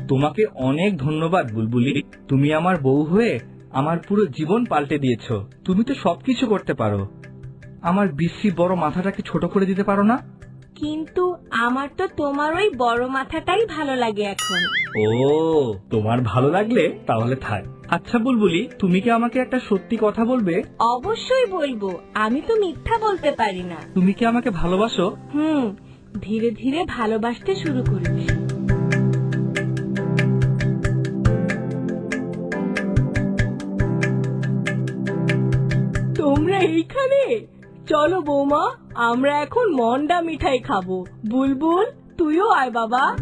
তোমাকে অনেক ধন্যবাদ বুলবুলি। তুমি আমার বউ হয়ে আমার পুরো জীবন পাল্টে দিয়েছো। তুমি তো সবকিছু করতে পারো। আমার বিশ্রী বড় মাথাটাকে ছোট করে দিতে পারো না? কিন্তু আমার তো তোমার ওই বড় মাথাটাই ভালো লাগে এখন। ও, তোমার ভালো লাগলে তাহলে থাক। আচ্ছা বুলবুলি, তুমি কি আমাকে একটা সত্যি কথা বলবে? অবশ্যই বলবো, আমি তো মিথ্যা বলতে পারি না। তুমি কি আমাকে ভালোবাসো? ধীরে ধীরে ভালোবাসতে শুরু করেছি। তোমরা এইখানে? চলো বৌমা, আমরা এখন মন্ডা মিঠাই খাবো। বুলবুল, তুইও আয় বাবা।